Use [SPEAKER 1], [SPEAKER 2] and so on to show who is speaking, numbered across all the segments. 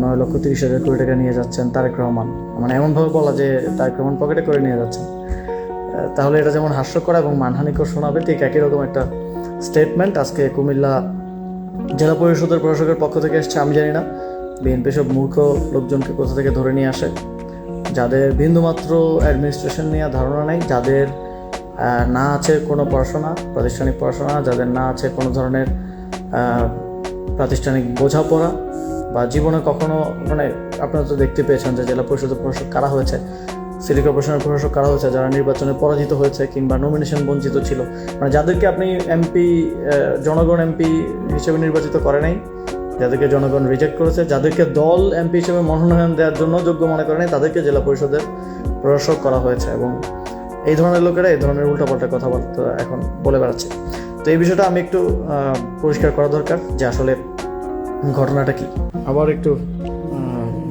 [SPEAKER 1] 9,30,000 কোটি টাকা নিয়ে যাচ্ছেন তারেক রহমান, মানে এমনভাবে বলা যে তারেক রহমান পকেটে করে নিয়ে যাচ্ছেন। তাহলে এটা যেমন হাস্যকর এবং মানহানিকর শোনাবে, ঠিক একই রকম একটা স্টেটমেন্ট আজকে কুমিল্লা জেলা পরিষদের প্রশাসকের পক্ষ থেকে এসছে। আমি জানি না বিএনপি সব মূর্খ লোকজনকে কোথা থেকে ধরে নিয়ে আসে, যাদের বিন্দুমাত্র অ্যাডমিনিস্ট্রেশন নিয়ে ধারণা নেই, যাদের না আছে কোনো পড়াশোনা, প্রাতিষ্ঠানিক পড়াশোনা, যাদের না আছে কোনো ধরনের প্রাতিষ্ঠানিক বোঝাপড়া, বা জীবনে কখনো, মানে আপনারা তো দেখতে পেয়েছেন যে জেলা পরিষদের প্রশাসক কারা হয়েছে, সিটি কর্পোরেশনের প্রশাসক কারা হয়েছে, যারা নির্বাচনে পরাজিত হয়েছে কিংবা নমিনেশন বঞ্চিত ছিল, মানে যাদেরকে আপনি এমপি, জনগণ এমপি হিসেবে নির্বাচিত করে নাই, যাদেরকে জনগণ রিজেক্ট করেছে, যাদেরকে দল এমপি হিসেবে মনোনয়ন দেওয়ার জন্য যোগ্য মনে করে নাই, তাদেরকে জেলা পরিষদের প্রশাসক করা হয়েছে। এবং এই ধরনের লোকেরা এই ধরনের উল্টাপাল্টা কথাবার্তা এখন বলে বেড়াচ্ছে। তো এই বিষয়টা আমি একটু পরিষ্কার করা দরকার যে আসলে ঘটনাটা কি। আবার একটু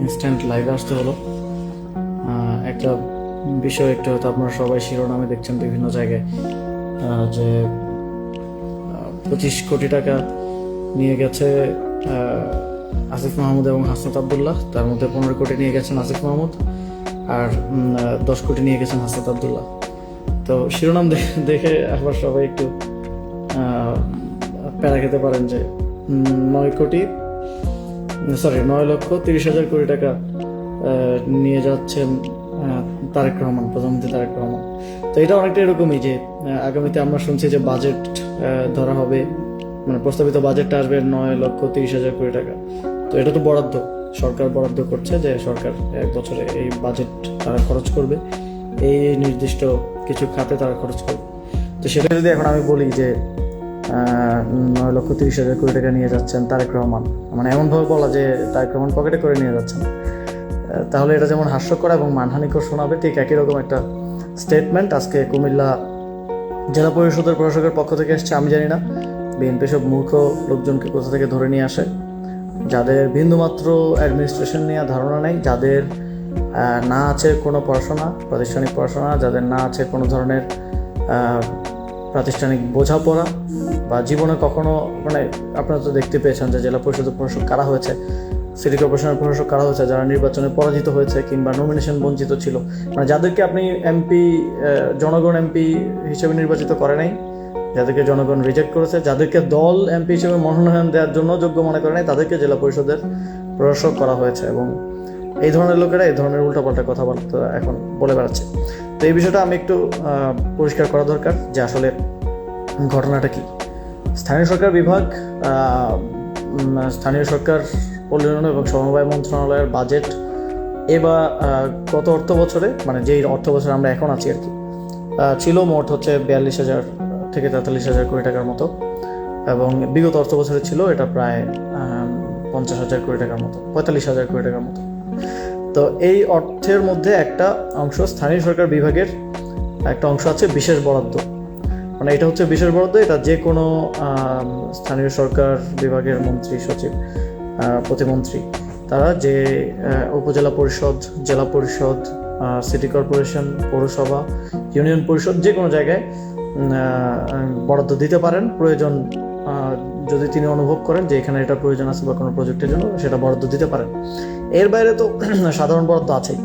[SPEAKER 1] ইনস্ট্যান্ট লাইভে আসতে হলো। একটা বিষয় একটু হয়তো আপনারা সবাই শিরোনামে দেখছেন বিভিন্ন জায়গায় যে 25 কোটি টাকা নিয়ে গেছে আসিফ মাহমুদ এবং হাসনাত আবদুল্লাহ, তার মধ্যে 15 কোটি নিয়ে গেছেন আসিফ মাহমুদ আর 10 কোটি নিয়ে গেছেন হাসনাত আবদুল্লাহ। তো শিরোনাম দেখে আবার সবাই একটু প্যারা খেতে পারেন যে 9,30,000 কোটি টাকা নিয়ে যাচ্ছেন তারেক রহমান, প্রধানমন্ত্রী তারেক রহমান। তো এটা অনেকটা এরকমই যে আগামীতে আমরা শুনছি যে বাজেট ধরা হবে, মানে প্রস্তাবিত বাজেটটা আসবে 9,30,000 কোটি টাকা। তো এটা তো বরাদ্দ, সরকার বরাদ্দ করছে যে সরকার এক বছরে এই বাজেট তারা খরচ করবে, এই নির্দিষ্ট কিছু খাতে তারা খরচ করবে। তো সেটা যদি এখন আমি বলি যে 9,30,000 কোটি টাকা নিয়ে যাচ্ছেন তারেক রহমান, মানে এমনভাবে বলা যে তারেক রহমান পকেটে করে নিয়ে যাচ্ছেন, তাহলে এটা যেমন হাস্যকর এবং মানহানিকর শোনাবে, ঠিক একই রকম একটা স্টেটমেন্ট আজকে কুমিল্লা জেলা পরিষদের প্রশাসকের পক্ষ থেকে এসছে। আমি জানি না বিএনপি সব মূর্খ লোকজনকে কোথা থেকে ধরে নিয়ে আসে, যাদের বিন্দুমাত্র অ্যাডমিনিস্ট্রেশন নিয়ে ধারণা নেই, যাদের না আছে কোনো পড়াশোনা, প্রাতিষ্ঠানিক পড়াশোনা, যাদের না আছে কোনো ধরনের প্রাতিষ্ঠানিক বোঝাপড়া, বা জীবনে কখনো, মানে আপনারা তো দেখতে পেয়েছেন যে জেলা পরিষদের প্রশাসক কারা হয়েছে, সিটি কর্পোরেশনের প্রশাসক কারা হয়েছে, যারা নির্বাচনে পরাজিত হয়েছে কিংবা নমিনেশন বঞ্চিত ছিল, মানে যাদেরকে আপনি এমপি, জনগণ এমপি হিসেবে নির্বাচিত করে নাই, যাদেরকে জনগণ রিজেক্ট করেছে, যাদেরকে দল এমপি হিসেবে মনোনয়ন দেওয়ার জন্য যোগ্য মনে করে নাই, তাদেরকে জেলা পরিষদের প্রশাসক করা হয়েছে। এবং এই ধরনের লোকেরা এই ধরনের উল্টাপাল্টা কথাবার্তা এখন বলে বেড়াচ্ছে। তো এই বিষয়টা আমি একটু পরিষ্কার করা দরকার যে আসলে ঘটনাটা কি। স্থানীয় সরকার বিভাগ, স্থানীয় সরকার উন্নয়ন এবং সমবায় মন্ত্রণালয়ের বাজেট এবার গত অর্থ বছরে, মানে যেই অর্থ বছরে আমরা এখন আছি আর কি, ছিল মোট হচ্ছে 42,000 থেকে 43,000 কোটি টাকার মতো, এবং বিগত অর্থ বছরে ছিল এটা প্রায় 50,000 কোটি টাকার মতো, 45,000 কোটি টাকার মতো। তো এই অর্থের মধ্যে একটা অংশ স্থানীয় সরকার বিভাগের একটা অংশ আছে বিশেষ বরাদ্দ, মানে এটা হচ্ছে বিশেষ বরাদ্দ। এটা যে কোনো স্থানীয় সরকার বিভাগের মন্ত্রী, সচিব, প্রতিমন্ত্রী, তারা যে উপজেলা পরিষদ, জেলা পরিষদ, সিটি কর্পোরেশন, পৌরসভা, ইউনিয়ন পরিষদ, যে কোনো জায়গায় বরাদ্দ দিতে পারেন। প্রয়োজন যদি তিনি অনুভব করেন যে এখানে এটা প্রয়োজন আছে বা কোনো প্রজেক্টের জন্য, সেটা বরাদ্দ দিতে পারেন। এর বাইরে তো সাধারণ বরাদ্দ আছেই।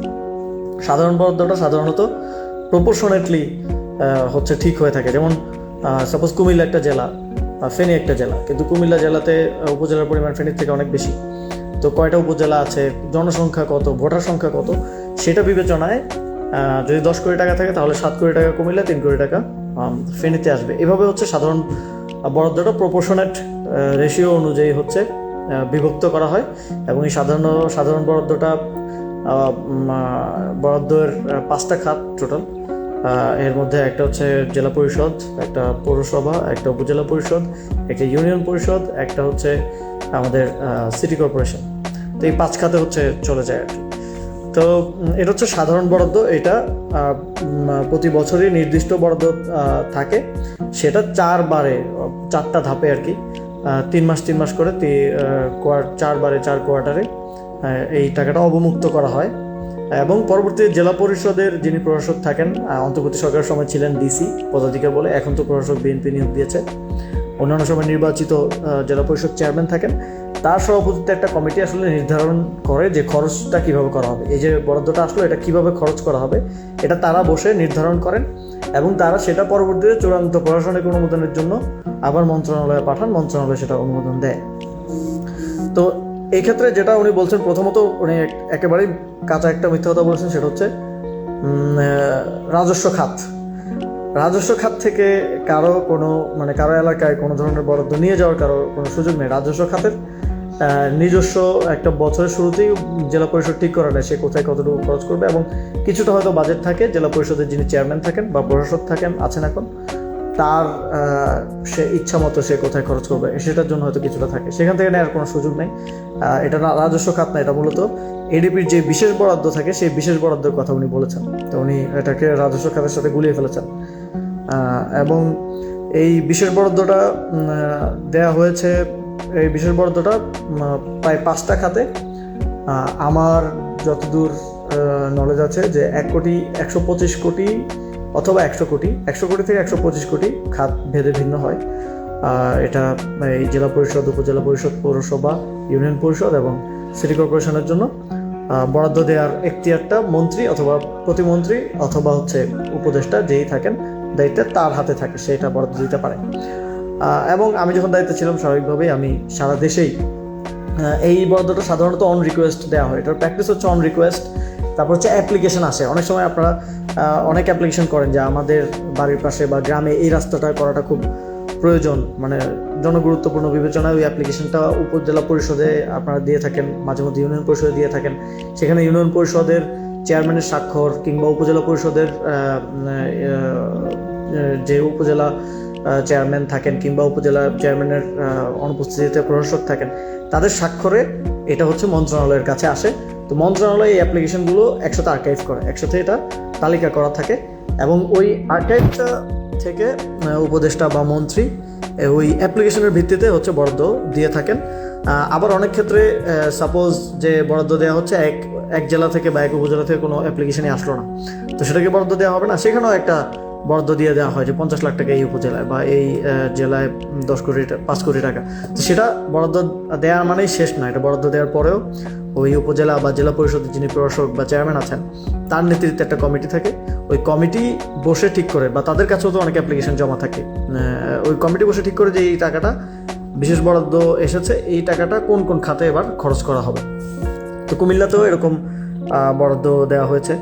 [SPEAKER 1] সাধারণ বরাদ্দটা সাধারণত প্রপোর্শনেটলি হচ্ছে ঠিক হয়ে থাকে। যেমন সাপোজ কুমিল্লা একটা জেলা, ফেনী একটা জেলা, কিন্তু কুমিল্লা জেলাতে উপজেলার পরিমাণ ফেনীর থেকে অনেক বেশি। তো কয়টা উপজেলা আছে, জনসংখ্যা কত, ভোটার সংখ্যা কত, সেটা বিবেচনায় যদি 10 কোটি টাকা থাকে তাহলে 7 কোটি টাকা কুমিল্লা, 3 কোটি টাকা ফেনীতে আসবে। এভাবে হচ্ছে সাধারণ বরাদ্দটা প্রপোর্শনেট রেশিও অনুযায়ী হচ্ছে বিভক্ত করা হয়। এবং এই সাধারণ বরাদ্দটা বরাদ্দের 5টা খাত টোটাল। এর মধ্যে একটা হচ্ছে জেলা পরিষদ, একটা পৌরসভা, একটা উপজেলা পরিষদ, একটা ইউনিয়ন পরিষদ, একটা হচ্ছে আমাদের সিটি কর্পোরেশন। তো এই 5 খাতে হচ্ছে চলে যায় আর কি। তো এটা হচ্ছে সাধারণ বরাদ্দ। এটা প্রতি বছরই নির্দিষ্ট বরাদ্দ থাকে, সেটা 4টা ধাপে আর কি, 3 মাস করে 4 কোয়ার্টারে এই টাকাটা অবমুক্ত করা হয়। এবং পরবর্তী জেলা পরিষদের যিনি প্রশাসক থাকেন, অন্তর্বর্তী সরকারের সময় ছিলেন ডিসি পদাধিকার বলে, এখন তো প্রশাসক বিএনপি নিয়োগ দিয়েছে, অন্যান্য সময় নির্বাচিত জেলা পরিষদ চেয়ারম্যান থাকেন, তার সভাপতিত্বে একটা কমিটি আসলে নির্ধারণ করে যে খরচটা কিভাবে করা হবে, এই যে বরাদ্দটা আসলো এটা কিভাবে খরচ করা হবে এটা তারা বসে নির্ধারণ করেন এবং তারা সেটা পরবর্তীতে চূড়ান্ত প্রশাসনিক অনুমোদনের জন্য আবার মন্ত্রণালয়ে পাঠান, মন্ত্রণালয় সেটা অনুমোদন দেয়। তো এই ক্ষেত্রে যেটা উনি বলছেন, প্রথমত উনি একেবারেই কাঁচা একটা মিথ্যা কথা বলেছেন, সেটা হচ্ছে রাজস্ব খাত থেকে কারো এলাকায় কোনো ধরনের বরাদ্দ নিয়ে যাওয়ার কোনো সুযোগ নেই। রাজস্ব খাতের নিজস্ব একটা বছরের শুরুতেই জেলা পরিষদ ঠিক করা নেয় সে কোথায় কতটুকু খরচ করবে, এবং কিছুটা হয়তো বাজেট থাকে জেলা পরিষদের যিনি চেয়ারম্যান থাকেন বা প্রশাসক আছেন এখন, তার সে ইচ্ছা মতো সে কোথায় খরচ করবে সেটার জন্য হয়তো কিছুটা থাকে, সেখান থেকে নেওয়ার কোনো সুযোগ নেই। এটা রাজস্ব খাত না, এটা মূলত এডিপির যে বিশেষ বরাদ্দ থাকে সেই বিশেষ বরাদ্দের কথা উনি বলেছেন। তো উনি এটাকে রাজস্ব খাতের সাথে গুলিয়ে ফেলেছেন। এবং এই বিশেষ বরাদ্দটা দেয়া হয়েছে, এই বিশেষ বরাদ্দটা প্রায় 5টা খাতে। আমার যতদূর নলেজ আছে যে 1,125 কোটি অথবা 100 কোটি থেকে 125 কোটি খাত ভেদে ভিন্ন হয়। এটা এই জেলা পরিষদ, উপজেলা পরিষদ, পৌরসভা, ইউনিয়ন পরিষদ এবং সিটি কর্পোরেশনের জন্য বরাদ্দ দেওয়ার এখতিয়ারটা মন্ত্রী অথবা প্রতিমন্ত্রী অথবা উপদেষ্টা যেই থাকেন দায়িত্বে তার হাতে থাকে, সেটা বরাদ্দ দিতে পারে। এবং আমি যখন দায়িত্বে ছিলাম স্বাভাবিকভাবেই আমি সারা দেশেই এই বরাদ্দটা সাধারণত অন রিকোয়েস্ট দেওয়া হয়। এটার প্র্যাকটিস হচ্ছে অন রিকোয়েস্ট। তারপর অ্যাপ্লিকেশন আসে, অনেক সময় আপনারা অনেক অ্যাপ্লিকেশন করেন যে আমাদের বাড়ির পাশে বা গ্রামে এই রাস্তাটা করাটা খুব প্রয়োজন, জনগুরুত্বপূর্ণ বিবেচনায় ওই অ্যাপ্লিকেশনটা উপজেলা পরিষদে আপনারা দিয়ে থাকেন, মাঝে মধ্যে ইউনিয়ন পরিষদে দিয়ে থাকেন। সেখানে ইউনিয়ন পরিষদের চেয়ারম্যানের স্বাক্ষর কিংবা উপজেলা পরিষদের যে উপজেলা চেয়ারম্যান থাকেন কিংবা উপজেলা চেয়ারম্যানের অনুপস্থিতিতে প্রশাসক থাকেন, তাদের স্বাক্ষরে এটা মন্ত্রণালয়ের কাছে আসে। তো মন্ত্রণালয় এই অ্যাপ্লিকেশনগুলো একসাথে আর্কাইভ করে, একসাথে এটা তালিকা করা থাকে এবং ওই আর্কাইভটা থেকে উপদেষ্টা বা মন্ত্রী ওই অ্যাপ্লিকেশনের ভিত্তিতে বরাদ্দ দিয়ে থাকেন। আবার অনেক ক্ষেত্রে সাপোজ যে বরাদ্দ দেওয়া হচ্ছে এক জেলা থেকে বা এক উপজেলা থেকে কোনো অ্যাপ্লিকেশনই আসলো না, তো সেটাকে বরাদ্দ দেওয়া হবে না, সেখানেও একটা বরাদ্দ দিয়ে দেওয়া হয় যে 50 লাখ টাকা এই উপজেলায় বা এই জেলায় 5 কোটি টাকা। তো সেটা বরাদ্দ দেওয়া মানেই শেষ না, এটা বরাদ্দ দেওয়ার পরেও ওই উপজেলা বা জেলা পরিষদের যিনি প্রশাসক বা চেয়ারম্যান আছেন তার নেতৃত্বে একটা কমিটি থাকে, ওই কমিটি বসে ঠিক করে, বা তাদের কাছেও তো অনেক অ্যাপ্লিকেশন জমা থাকে, ওই কমিটি বসে ঠিক করে যে এই টাকাটা বিশেষ বরাদ্দ এসেছে, এই টাকাটা কোন কোন খাতে এবার খরচ করা হবে। তো কুমিল্লাতেও এরকম বরাদ্দ দেওয়া হয়েছে,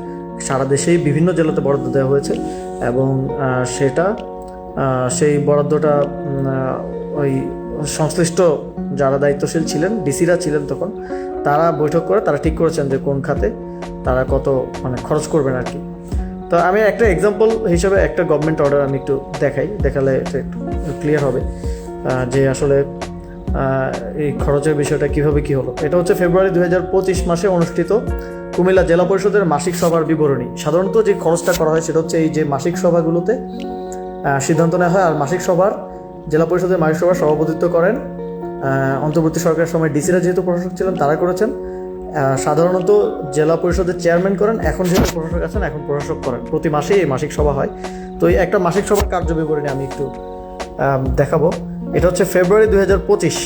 [SPEAKER 1] সারা দেশেই বিভিন্ন জেলাতে বরাদ্দ দেওয়া হয়েছে এবং সেই বরাদ্দটা ওই সংশ্লিষ্ট যারা দায়িত্বশীল ছিলেন, ডিসিরা ছিলেন তখন, তারা বৈঠক করে তারা ঠিক করেছেন যে কোন খাতে তারা কত খরচ করবেন আর কি। তো আমি একটা এক্সাম্পল হিসেবে একটা গভর্নমেন্ট অর্ডার আমি একটু দেখালে এটা একটু ক্লিয়ার হবে যে আসলে এই খরচের বিষয়টা কীভাবে কী হলো। এটা ফেব্রুয়ারি 2025 মাসে অনুষ্ঠিত কুমিল্লা জেলা পরিষদের মাসিক সভার বিবরণী। সাধারণত যে খরচটা করা হয় সেটা এই যে মাসিক সভাগুলোতে সিদ্ধান্ত নেওয়া হয়, আর জেলা পরিষদের মাসিক সভার সভাপতিত্ব করেন অন্তর্বর্তী সরকারের সময় ডিসিরা যেহেতু প্রশাসক ছিলেন তারা করেছেন। সাধারণত জেলা পরিষদের চেয়ারম্যান করেন, এখন যেহেতু প্রশাসক আছেন এখন প্রশাসক করেন। প্রতি মাসেই এই মাসিক সভা হয়। তো এই একটা মাসিক সভার কার্য বিবরণী আমি একটু দেখাবো। এটা ফেব্রুয়ারি 2025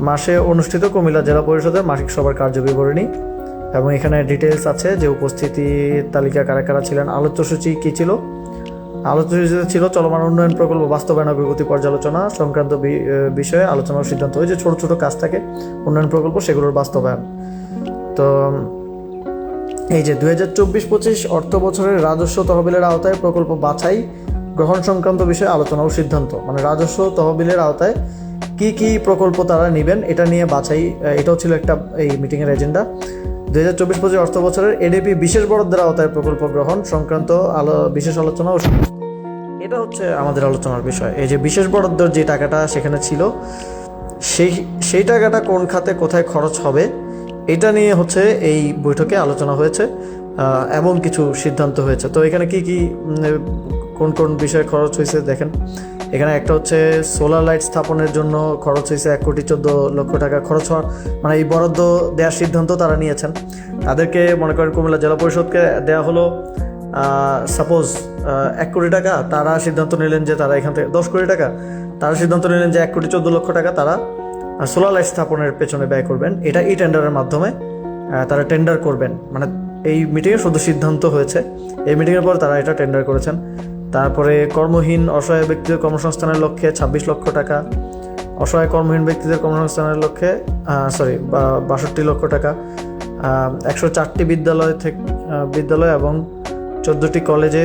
[SPEAKER 1] মাসে অনুষ্ঠিত কুমিল্লা জেলা পরিষদের মাসিক সভার কার্য বিবরণী এবং এখানে ডিটেলস আছে যে উপস্থিতি তালিকা কারা কারা ছিলেন, আলোচ্যসূচি কী ছিল। আলোচ্যসূচিতে ছিল চলমান উন্নয়ন প্রকল্প বাস্তবায়ন অগ্রগতি পর্যালোচনা সংক্রান্ত বিষয়ে আলোচনার সিদ্ধান্ত। ওই যে ছোট ছোট কাজ থাকে উন্নয়ন প্রকল্প, সেগুলোর বাস্তবায়ন। তো এই যে 2024-25 অর্থ বছরের রাজস্ব তহবিলের আওতায় প্রকল্প বাছাই গ্রহণ সংক্রান্ত বিষয়ে আলোচনা ও সিদ্ধান্ত, রাজস্ব তহবিলের আওতায় কি কি প্রকল্প তারা নেবেন এটা নিয়ে বাছাই, এটাও ছিল একটা এই মিটিংয়ের এজেন্ডা। 2024-25 অর্থ বছরের এডিপি বিশেষ বরাদ্দের আওতায় প্রকল্প গ্রহণ সংক্রান্ত বিশেষ আলোচনা ও এটা আমাদের আলোচনার বিষয়। এই যে বিশেষ বরাদ্দের যে টাকাটা সেখানে ছিল, সেই টাকাটা কোন খাতে কোথায় খরচ হবে এটা নিয়ে এই বৈঠকে আলোচনা হয়েছে এবং কিছু সিদ্ধান্ত হয়েছে। তো এখানে কি কি কোন কোন বিষয়ে খরচ হয়েছে দেখেন। এখানে একটা সোলার লাইট স্থাপনের জন্য খরচ হয়েছে 1,14,00,000 টাকা খরচ হওয়ার, এই বরাদ্দ দেওয়ার সিদ্ধান্ত তারা নিয়েছেন। তাদেরকে মনে করেন কুমিল্লা জেলা পরিষদকে দেওয়া হলো সাপোজ 1 কোটি টাকা, তারা সিদ্ধান্ত নিলেন যে তারা এখান থেকে 10 কোটি টাকা, তারা সিদ্ধান্ত নিলেন যে 1,14,00,000 টাকা তারা সোলার লাইট স্থাপনের পেছনে ব্যয় করবেন। এটা ই টেন্ডারের মাধ্যমে তারা টেন্ডার করবেন, মানে এই মিটিংয়ে শুধু সিদ্ধান্ত হয়েছে, এই মিটিংয়ের পর তারা এটা টেন্ডার করেছেন। তারপরে কর্মহীন অসহায় ব্যক্তিদের কর্মসংস্থানের লক্ষ্যে 26 লক্ষ টাকা, অসহায় কর্মহীন ব্যক্তিদের কর্মসংস্থানের লক্ষ্যে 62 লক্ষ টাকা, 104টি বিদ্যালয় এবং 14টি কলেজে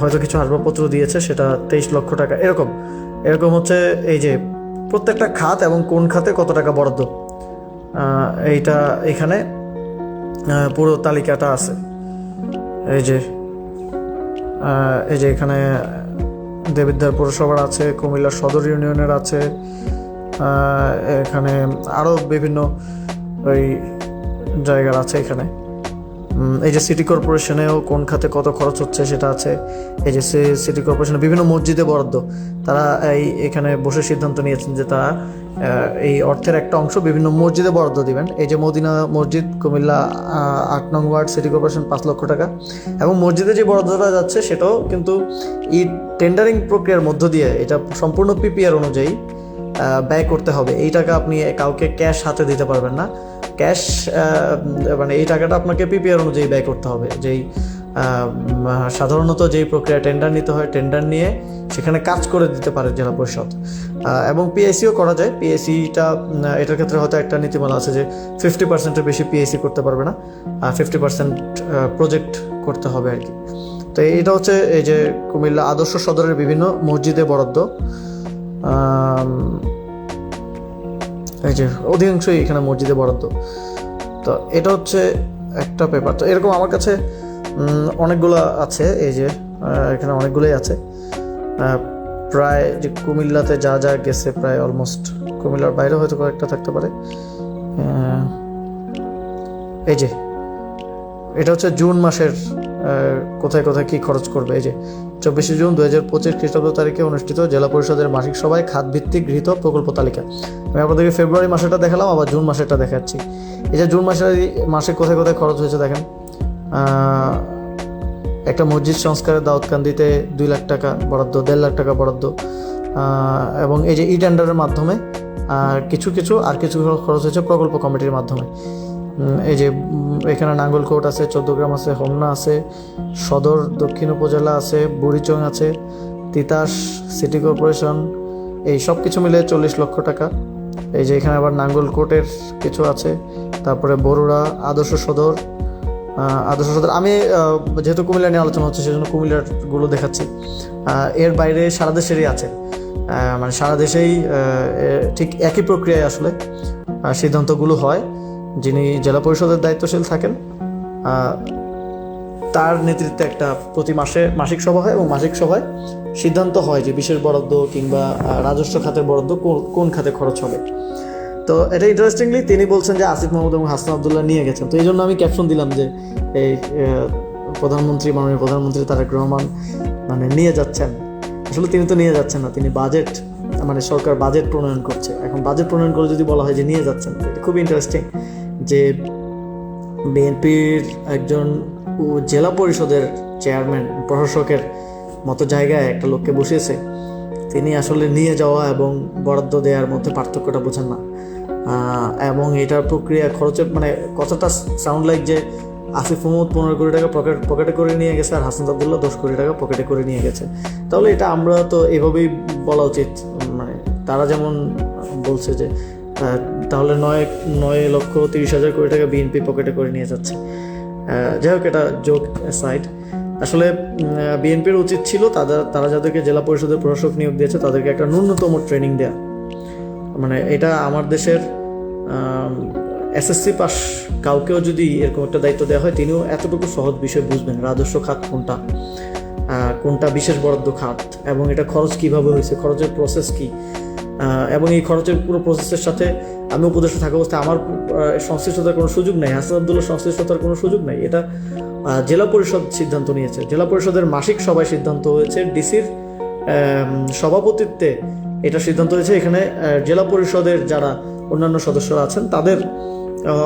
[SPEAKER 1] হয়তো কিছু আসবাবপত্র দিয়েছে, সেটা 23 লক্ষ টাকা। এরকম হচ্ছে এই যে প্রত্যেকটা খাত এবং কোন খাতে কত টাকা বরাদ্দ, এইটা এখানে পুরো তালিকাটা আছে। এই যে এখানে দেবিদ্বার পৌরসভার আছে, কুমিল্লা সদর ইউনিয়নের আছে, এখানে আরও বিভিন্ন ওই জায়গার আছে। এখানে এই যে সিটি কর্পোরেশনেও কোন খাতে কত খরচ হচ্ছে সেটা আছে। এই যে সিটি কর্পোরেশনে বিভিন্ন মসজিদে বরাদ্দ, তারা এখানে বসে সিদ্ধান্ত নিয়েছেন যে তারা এই অর্থের একটা অংশ বিভিন্ন মসজিদে বরাদ্দ দিবেন। এই যে মদিনা মসজিদ কুমিল্লা 8 নং ওয়ার্ড সিটি কর্পোরেশন 5 লক্ষ টাকা, এবং মসজিদে যে বরাদ্দটা যাচ্ছে সেটাও কিন্তু এই টেন্ডারিং প্রক্রিয়ার মধ্য দিয়ে এটা সম্পূর্ণ পিপিআর অনুযায়ী ব্যয় করতে হবে। এই টাকা আপনি কাউকে ক্যাশ হাতে দিতে পারবেন না, ক্যাশ মানে এই টাকাটা আপনাকে পিপিআর অনুযায়ী ব্যয় করতে হবে। যেই সাধারণত যেই প্রক্রিয়া টেন্ডার নিতে হয়, টেন্ডার নিয়ে সেখানে কাজ করে দিতে পারে জেলা পরিষদ, এবং পিএসসিও করা যায়। পিএসসিটা এটার ক্ষেত্রে হয়তো একটা নীতিমালা আছে যে 50%-এর বেশি পিএসসি করতে পারবে না, 50% প্রজেক্ট করতে হবে আর কি। তো এটা হচ্ছে এই যে কুমিল্লা আদর্শ সদরের বিভিন্ন মসজিদে বরাদ্দ, এই যে অধিকাংশই এখানে মসজিদে বরাদ্দ। তো এটা হচ্ছে একটা পেপার। তো এরকম আমার কাছে অনেকগুলো আছে, এই যে এখানে অনেকগুলোই আছে। প্রায় যে কুমিল্লাতে যা যা গেছে প্রায় অলমোস্ট, কুমিল্লার বাইরে হয়তো কয়েকটা থাকতে পারে। এই যে এটা হচ্ছে জুন মাসের কোথায় কোথায় কী খরচ করবে। এই যে 24 জুন 2025 খ্রিস্টাব্দ তারিখে অনুষ্ঠিত জেলা পরিষদের মাসিক সভায় খাতভিত্তিক গৃহীত প্রকল্প তালিকা। আমি আপনাদেরকে ফেব্রুয়ারি মাসেটা দেখালাম, আবার জুন মাসেরটা দেখাচ্ছি। এই যে জুন মাসে কোথায় কোথায় খরচ হয়েছে দেখেন। একটা মসজিদ সংস্কারের দাউদকান্দিতে 2 লাখ টাকা বরাদ্দ, 1.5 লাখ টাকা বরাদ্দ, এবং এই যে ই টেন্ডারের মাধ্যমে কিছু খরচ হয়েছে প্রকল্প কমিটির মাধ্যমে। এই যে এখানে নাঙ্গলকোট আছে, 14 গ্রাম আছে, হোমনা আছে, সদর দক্ষিণ উপজেলা আছে, বুড়িচং আছে, তিতাস সিটি কর্পোরেশন, এই সব কিছু মিলে 40 লক্ষ টাকা। এই যে এখানে আবার নাঙ্গলকোটের কিছু আছে, তারপরে বরুড়া আদর্শ সদর। আমি যেহেতু কুমিল্লা নিয়ে আলোচনা হচ্ছে সেজন্য কুমিল্লারগুলো দেখাচ্ছি। এর বাইরে সারা দেশেরই আছে, মানে সারা দেশেই ঠিক একই প্রক্রিয়ায় আসলে সিদ্ধান্তগুলো হয়। যিনি জেলা পরিষদের দায়িত্বশীল থাকেন তার নেতৃত্বে একটা প্রতি মাসে মাসিক সভা হয়, এবং মাসিক সভায় সিদ্ধান্ত হয় যে বিশেষ বরাদ্দ কিংবা রাজস্ব খাতের বরাদ্দ কোন খাতে খরচ হবে। তো এটা ইন্টারেস্টিংলি তিনি বলছেন যে আসিফ মাহমুদ এবং হাসান আবদুল্লাহ নিয়ে গেছেন। তো এই জন্য আমি ক্যাপশন দিলাম যে এই মাননীয় প্রধানমন্ত্রী তারেক রহমান মানে নিয়ে যাচ্ছেন। আসলে তিনি তো নিয়ে যাচ্ছেন না, তিনি মানে সরকার বাজেট প্রণয়ন করছে। এখন বাজেট প্রণয়ন করে যদি বলা হয় যে নিয়ে যাচ্ছেন, এটা খুবই ইন্টারেস্টিং যে বিএনপির একজন জেলা পরিষদের চেয়ারম্যান প্রশাসকের মতো জায়গায় একটা লোককে বসিয়েছে, তিনি আসলে নিয়ে যাওয়া এবং বরাদ্দ দেওয়ার মধ্যে পার্থক্যটা বোঝেন না। এবং এটার প্রক্রিয়া খরচের মানে কথাটা সাউন্ড লাইক যে আসিফ মাহমুদ 15 কোটি টাকা পকেটে করে নিয়ে গেছে আর হাসান আবদুল্লাহ 10 কোটি টাকা পকেটে করে নিয়ে গেছে। তাহলে এটা আমরা তো এভাবেই বলা উচিত, মানে তারা যেমন বলছে যে তাহলে 9,30,000 কোটি টাকা বিএনপি পকেটে করে নিয়ে যাচ্ছে। যাই হোক, এটা জোক সাইড। আসলে বিএনপির উচিত ছিল তারা যাদেরকে জেলা পরিষদের প্রশাসক নিয়োগ দিয়েছে তাদেরকে একটা ন্যূনতম ট্রেনিং দেয়া। মানে এটা আমার দেশের এসএসসি পাস কাউকেও যদি এরকম একটা দায়িত্ব দেওয়া হয়, তিনিও এতটুকু সহজ বিষয় বুঝবেন রাজস্ব খাত কোনটা বিশেষ বরাদ্দ খাত, এবং এটা খরচ কিভাবে হয়েছে, খরচের প্রসেস কি, এবং এই খরচের পুরো প্রসেসের সাথে আমি উপদেষ্টা থাকা অবস্থায় আমার সংশ্লিষ্টতার কোনো সুযোগ নেই, হাসান আবদুল্লাহ সংশ্লিষ্টতার কোনো সুযোগ নেই। এটা জেলা পরিষদ সিদ্ধান্ত নিয়েছে। জেলা পরিষদের মাসিক সভায় সিদ্ধান্ত হয়েছে, ডিসির সভাপতিত্বে এটা সিদ্ধান্ত হয়েছে। এখানে জেলা পরিষদের যারা অন্যান্য সদস্যরা আছেন তাদের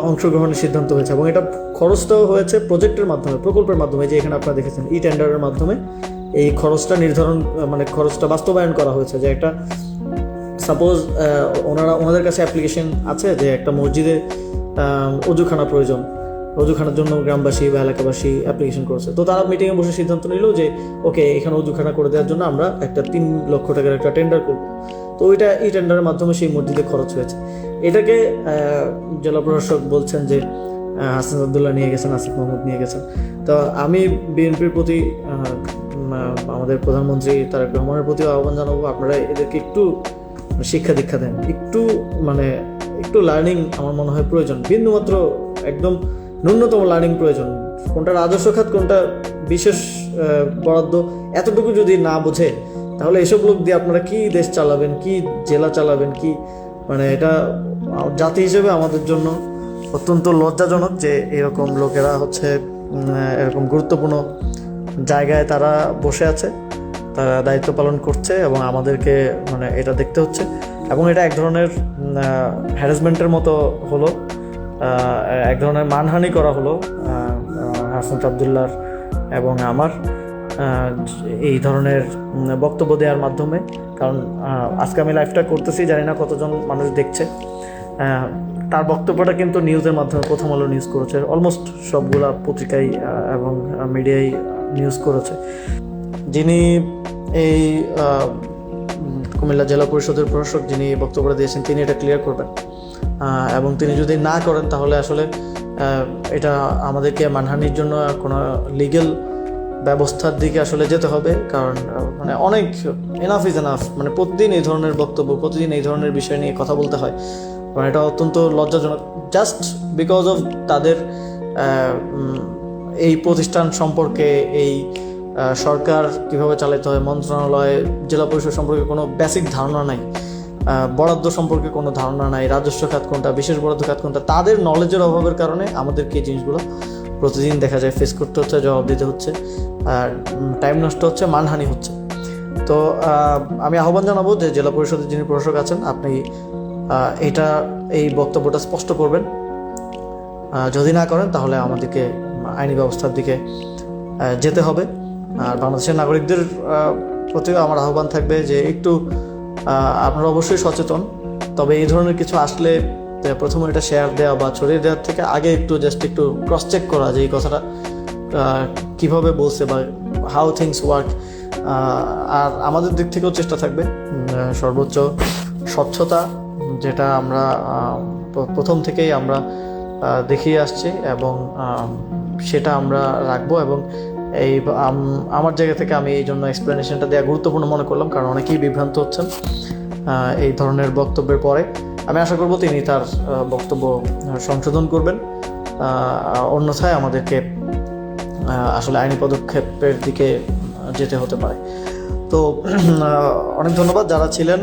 [SPEAKER 1] অংশগ্রহণের সিদ্ধান্ত হয়েছে, এবং এটা খরচটাও হয়েছে প্রজেক্টের মাধ্যমে, প্রকল্পের মাধ্যমে। যে এখানে আপনারা দেখেছেন ই টেন্ডারের মাধ্যমে এই খরচটা নির্ধারণ, মানে খরচটা বাস্তবায়ন করা হয়েছে, যে একটা সাপোজ ওনাদের কাছে অ্যাপ্লিকেশন আছে যে একটা মসজিদে অজুখানা প্রয়োজন, অজুখানার জন্য গ্রামবাসী বা এলাকাবাসী অ্যাপ্লিকেশন করেছে, তো তারা মিটিংয়ে বসে সিদ্ধান্ত নিল যে ওকে এখানে অজুখানা করে দেওয়ার জন্য আমরা একটা 3 লক্ষ টাকার একটা টেন্ডার করব। তো এই টেন্ডারের মাধ্যমে সেই মসজিদে খরচ হয়েছে। এটাকে জেলা প্রশাসক বলছেন যে হাসান আবদুল্লাহ নিয়ে গেছেন, আসিফ মাহমুদ নিয়ে গেছেন। তো আমি বিএনপির প্রতি আমাদের প্রধানমন্ত্রী তারেক রহমানের প্রতিও আহ্বান জানাবো, আপনারা এদেরকে একটু শিক্ষা দীক্ষা দেন, একটু লার্নিং আমার মনে হয় প্রয়োজন, বিন্দুমাত্র একদম ন্যূনতম লার্নিং প্রয়োজন। কোনটা রাজস্ব খাত, কোনটা বিশেষ বরাদ্দ, এতটুকু যদি না বোঝে তাহলে এসব লোক দিয়ে আপনারা কি দেশ চালাবেন, কি জেলা চালাবেন, কি এটা জাতি হিসেবে আমাদের জন্য অত্যন্ত লজ্জাজনক যে এরকম লোকেরা হচ্ছে এরকম গুরুত্বপূর্ণ জায়গায় তারা বসে আছে, তারা দায়িত্ব পালন করছে এবং আমাদেরকে এটা দেখতে হচ্ছে। এবং এটা এক ধরনের হ্যারাসমেন্টের মতো হলো, এক ধরনের মানহানি করা হলো হাসান আবদুল্লাহর এবং আমার এই ধরনের বক্তব্য দেওয়ার মাধ্যমে। কারণ আজকে আমি লাইভটা করতেছি, জানি না কতজন মানুষ দেখছে। তার বক্তব্যটা কিন্তু নিউজের মাধ্যমে প্রথম আলো নিউজ করেছে, অলমোস্ট সবগুলা পত্রিকায় এবং মিডিয়ায় নিউজ করেছে। যিনি এই কুমিল্লা জেলা পরিষদের প্রশাসক যিনি বক্তব্যটা দিয়েছেন, তিনি এটা ক্লিয়ার করবেন এবং তিনি যদি না করেন তাহলে আসলে এটা আমাদেরকে মানহানির জন্য কোনো লিগ্যাল ব্যবস্থার দিকে আসলে যেতে হবে। কারণ অনেক এনাফ ইজ এনাফ, প্রতিদিন এই ধরনের বক্তব্য, প্রতিদিন এই ধরনের বিষয় নিয়ে কথা বলতে হয়, এটা অত্যন্ত লজ্জাজনক। জাস্ট বিকজ অফ তাদের এই প্রতিষ্ঠান সম্পর্কে, এই সরকার কিভাবে চালাতে হয়, মন্ত্রণালয়, জেলা পরিষদ সম্পর্কে কোনো বেসিক ধারণা নাই, বরাদ্দ সম্পর্কে কোনো ধারণা নাই, রাজস্ব খাত কোনটা, বিশেষ বরাদ্দ খাত কোনটা, তাদের নলেজের অভাবের কারণে আমাদেরকে এই জিনিসগুলো প্রতিদিন দেখা যায় ফেস করতে হচ্ছে, জবাব দিতে হচ্ছে, আর টাইম নষ্ট হচ্ছে, মানহানি হচ্ছে। তো আমি আহ্বান জানাবো যে জেলা পরিষদের যিনি প্রশাসক আছেন, আপনি এই বক্তব্যটা স্পষ্ট করবেন। যদি না করেন তাহলে আমাদেরকে আইনি ব্যবস্থার দিকে যেতে হবে। আর বাংলাদেশের নাগরিকদের প্রতিও আমার আহ্বান থাকবে যে একটু আপনারা অবশ্যই সচেতন, তবে এই ধরনের কিছু আসলে প্রথমে এটা শেয়ার দেওয়া বা ছড়িয়ে দেওয়ার থেকে আগে একটু ক্রস চেক করা যে এই কথাটা কীভাবে বলছে বা হাউ থিংস ওয়ার্ক। আর আমাদের দিক থেকেও চেষ্টা থাকবে সর্বোচ্চ স্বচ্ছতা, যেটা আমরা প্রথম থেকেই আমরা দেখিয়ে আসছি এবং সেটা আমরা রাখবো। এবং আমার জায়গা থেকে আমি এই জন্য এক্সপ্লেনেশনটা দেওয়া গুরুত্বপূর্ণ মনে করলাম, কারণ অনেকেই বিভ্রান্ত হচ্ছেন এই ধরনের বক্তব্যের পরে। আমি আশা করব তিনি তার বক্তব্য সংশোধন করবেন, অন্যথায় আমাদেরকে আসলে আইনি পদক্ষেপের দিকে যেতে হতে পারে। তো অনেক ধন্যবাদ যারা ছিলেন,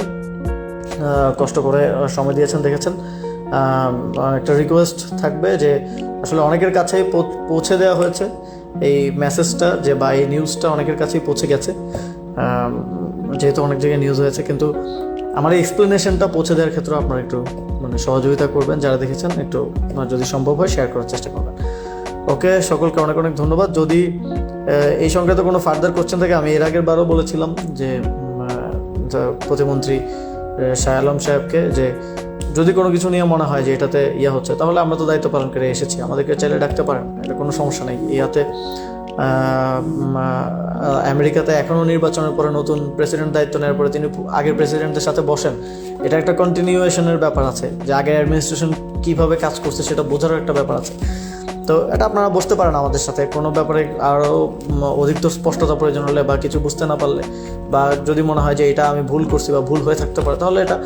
[SPEAKER 1] কষ্ট করে সময় দিয়েছেন, দেখেছেন। একটা রিকোয়েস্ট থাকবে যে আসলে অনেকের কাছেই পৌঁছে দেওয়া হয়েছে এই মেসেজটা, যে বা এই নিউজটা অনেকের কাছেই পৌঁছে গেছে, যেহেতু অনেক জায়গায় নিউজ হয়েছে, কিন্তু আমার এই এক্সপ্লেনেশনটা পৌঁছে দেওয়ার ক্ষেত্রে আপনারা একটু সহযোগিতা করবেন, যারা দেখেছেন একটু যদি সম্ভব হয় শেয়ার করার চেষ্টা করবেন। ওকে, সকলকে অনেক অনেক ধন্যবাদ। যদি এই সংক্রান্ত কোনো ফার্দার কোশ্চেন থাকে, আমি এর আগের বারও বলেছিলাম যে প্রতিমন্ত্রী শাহ আলম সাহেবকে যে যদি কোনো কিছু নিয়ে মনে হয় যে এটাতে হচ্ছে, তাহলে আমরা তো দায়িত্ব পালন করে এসেছি, আমাদেরকে চাইলে ডাকতে পারেন, এটা কোনো সমস্যা নেই। ইয়াতে আমেরিকাতে এখনও নির্বাচনের পরে নতুন প্রেসিডেন্ট দায়িত্ব নেওয়ার পরে তিনি আগের প্রেসিডেন্টের সাথে বসেন, এটা একটা কন্টিনিউয়েশনের ব্যাপার আছে, যে আগের অ্যাডমিনিস্ট্রেশন কীভাবে কাজ করছে সেটা বোঝারও একটা ব্যাপার আছে। তো এটা আপনারা বসতে পারেন আমাদের সাথে, কোনো ব্যাপারে আরও অধিকতর স্পষ্টতা প্রয়োজন হলে বা কিছু বুঝতে না পারলে, বা যদি মনে হয় যে এটা আমি ভুল করছি বা ভুল হয়ে থাকতে পারে, তাহলে এটা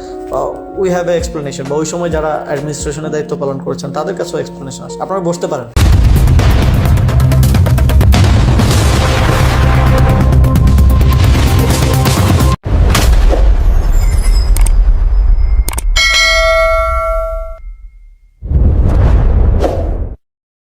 [SPEAKER 1] উই হ্যাভ এ এক্সপ্লেনেশন, বা ওই সময় যারা অ্যাডমিনিস্ট্রেশনের দায়িত্ব পালন করেছেন তাদের কাছেও এক্সপ্লেনেশন আছে, আপনারা বসতে পারেন।